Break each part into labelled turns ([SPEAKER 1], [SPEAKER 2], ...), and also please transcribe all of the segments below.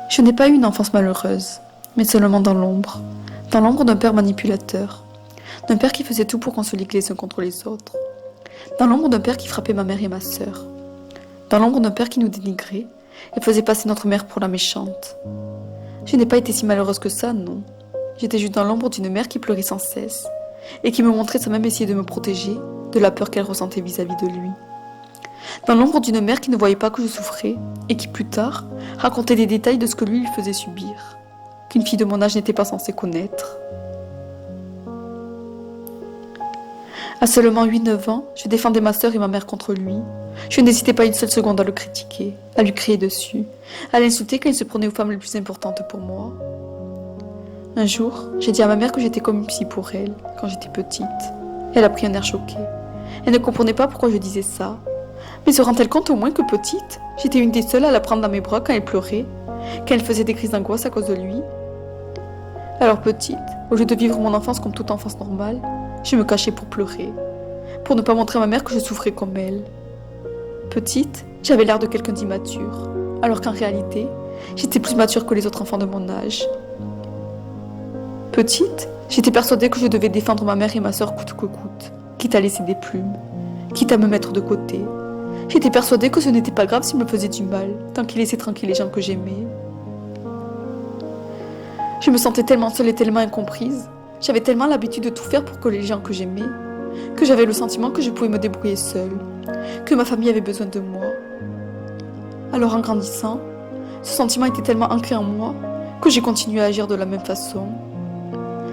[SPEAKER 1] Je n'ai pas eu une enfance malheureuse, mais seulement dans l'ombre. Dans l'ombre d'un père manipulateur. D'un père qui faisait tout pour qu'on se ligue les uns contre les autres. Dans l'ombre d'un père qui frappait ma mère et ma sœur. Dans l'ombre d'un père qui nous dénigrait et faisait passer notre mère pour la méchante. Je n'ai pas été si malheureuse que ça, non. J'étais juste dans l'ombre d'une mère qui pleurait sans cesse et qui me montrait sans même essayer de me protéger de la peur qu'elle ressentait vis-à-vis de lui. Dans l'ombre d'une mère qui ne voyait pas que je souffrais et qui, plus tard, racontait des détails de ce que lui faisait subir, qu'une fille de mon âge n'était pas censée connaître. À seulement 8-9 ans, je défendais ma sœur et ma mère contre lui. Je n'hésitais pas une seule seconde à le critiquer, à lui crier dessus, à l'insulter quand il se prenait aux femmes les plus importantes pour moi. Un jour, j'ai dit à ma mère que j'étais comme une psy pour elle, quand j'étais petite. Elle a pris un air choqué. Elle ne comprenait pas pourquoi je disais ça. Mais se rend-elle compte au moins que petite, j'étais une des seules à la prendre dans mes bras quand elle pleurait, quand elle faisait des crises d'angoisse à cause de lui? Alors petite, au lieu de vivre mon enfance comme toute enfance normale, je me cachais pour pleurer, pour ne pas montrer à ma mère que je souffrais comme elle. Petite, j'avais l'air de quelqu'un d'immature, alors qu'en réalité, j'étais plus mature que les autres enfants de mon âge. Petite, j'étais persuadée que je devais défendre ma mère et ma sœur coûte que coûte, quitte à laisser des plumes, quitte à me mettre de côté. J'étais persuadée que ce n'était pas grave s'il me faisait du mal, tant qu'il laissait tranquille les gens que j'aimais. Je me sentais tellement seule et tellement incomprise, j'avais tellement l'habitude de tout faire pour que les gens que j'aimais, que j'avais le sentiment que je pouvais me débrouiller seule, que ma famille avait besoin de moi. Alors en grandissant, ce sentiment était tellement ancré en moi que j'ai continué à agir de la même façon.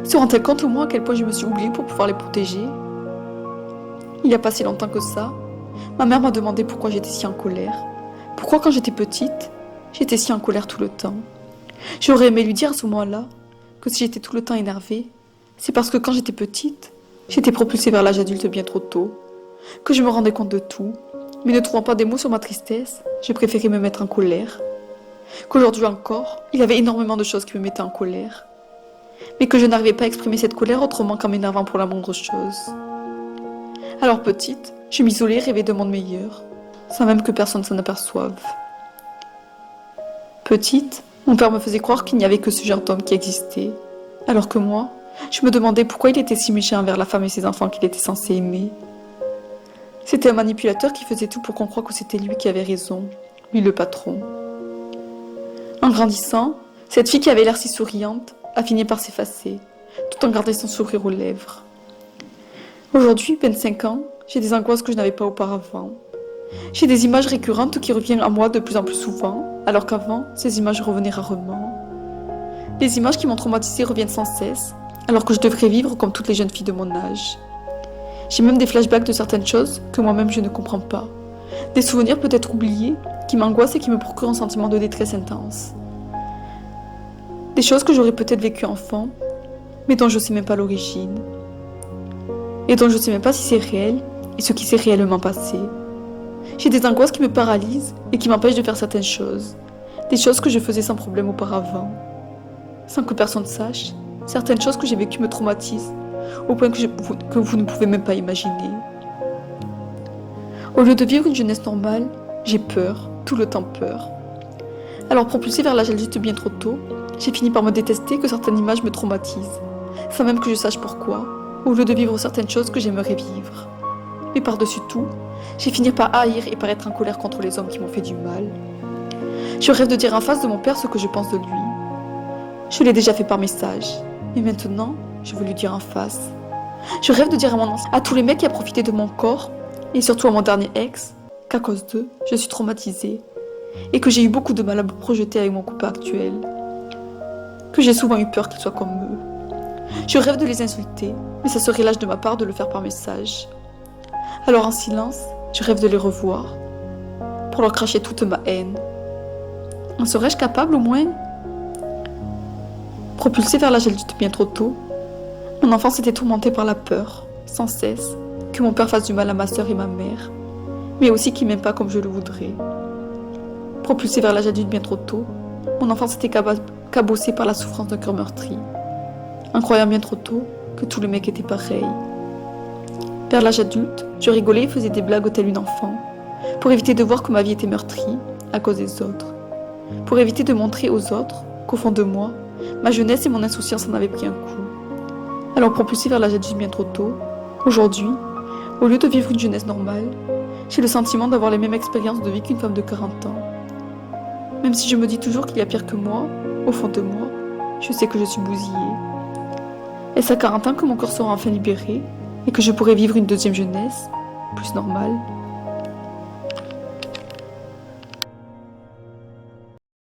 [SPEAKER 1] Se rend-elle compte au moins à quel point je me suis oubliée pour pouvoir les protéger? Il n'y a pas si longtemps que ça, ma mère m'a demandé pourquoi j'étais si en colère. Pourquoi quand j'étais petite, j'étais si en colère tout le temps. J'aurais aimé lui dire à ce moment-là que si j'étais tout le temps énervée, c'est parce que quand j'étais petite, j'étais propulsée vers l'âge adulte bien trop tôt, que je me rendais compte de tout, mais ne trouvant pas des mots sur ma tristesse, je préférais me mettre en colère. Qu'aujourd'hui encore, il y avait énormément de choses qui me mettaient en colère, mais que je n'arrivais pas à exprimer cette colère autrement qu'en m'énervant pour la moindre chose. Alors petite, je m'isolais et rêvais de monde meilleur, sans même que personne s'en aperçoive. Petite, mon père me faisait croire qu'il n'y avait que ce genre d'homme qui existait, alors que moi, je me demandais pourquoi il était si méchant envers la femme et ses enfants qu'il était censé aimer. C'était un manipulateur qui faisait tout pour qu'on croie que c'était lui qui avait raison, lui le patron. En grandissant, cette fille qui avait l'air si souriante a fini par s'effacer, tout en gardant son sourire aux lèvres. Aujourd'hui, 25 ans, j'ai des angoisses que je n'avais pas auparavant. J'ai des images récurrentes qui reviennent à moi de plus en plus souvent, alors qu'avant, ces images revenaient rarement. Les images qui m'ont traumatisée reviennent sans cesse, alors que je devrais vivre comme toutes les jeunes filles de mon âge. J'ai même des flashbacks de certaines choses que moi-même je ne comprends pas. Des souvenirs peut-être oubliés, qui m'angoissent et qui me procurent un sentiment de détresse intense. Des choses que j'aurais peut-être vécues enfant, mais dont je ne sais même pas l'origine. Et dont je ne sais même pas si c'est réel et ce qui s'est réellement passé. J'ai des angoisses qui me paralysent et qui m'empêchent de faire certaines choses. Des choses que je faisais sans problème auparavant. Sans que personne sache, certaines choses que j'ai vécues me traumatisent, au point que vous ne pouvez même pas imaginer. Au lieu de vivre une jeunesse normale, j'ai peur, tout le temps peur. Alors propulsée vers l'âge adulte bien trop tôt, j'ai fini par me détester que certaines images me traumatisent, sans même que je sache pourquoi, au lieu de vivre certaines choses que j'aimerais vivre. Mais par-dessus tout, j'ai fini par haïr et par être en colère contre les hommes qui m'ont fait du mal. Je rêve de dire en face de mon père ce que je pense de lui. Je l'ai déjà fait par message, mais maintenant, je veux lui dire en face. Je rêve de dire à tous les mecs qui ont profité de mon corps, et surtout à mon dernier ex, qu'à cause d'eux, je suis traumatisée, et que j'ai eu beaucoup de mal à me projeter avec mon couple actuel. Que j'ai souvent eu peur qu'ils soient comme eux. Je rêve de les insulter, mais ça serait lâche de ma part de le faire par message. Alors en silence, je rêve de les revoir, pour leur cracher toute ma haine. En serais-je capable au moins? Propulsée vers l'âge adulte bien trop tôt, mon enfance était tourmentée par la peur, sans cesse, que mon père fasse du mal à ma sœur et ma mère, mais aussi qu'il m'aime pas comme je le voudrais. Propulsée vers l'âge adulte bien trop tôt, mon enfance était cabossée par la souffrance d'un cœur meurtri, en croyant bien trop tôt que tous les mecs étaient pareils. Vers l'âge adulte, je rigolais et faisais des blagues telle une enfant, pour éviter de voir que ma vie était meurtrie à cause des autres. pour éviter de montrer aux autres qu'au fond de moi, ma jeunesse et mon insouciance en avaient pris un coup. Alors propulsée vers l'âge adulte bien trop tôt, aujourd'hui, au lieu de vivre une jeunesse normale, j'ai le sentiment d'avoir les mêmes expériences de vie qu'une femme de 40 ans. Même si je me dis toujours qu'il y a pire que moi, au fond de moi, je sais que je suis bousillée. Est-ce à 40 ans que mon corps sera enfin libéré et que je pourrai vivre une deuxième jeunesse, plus normale ?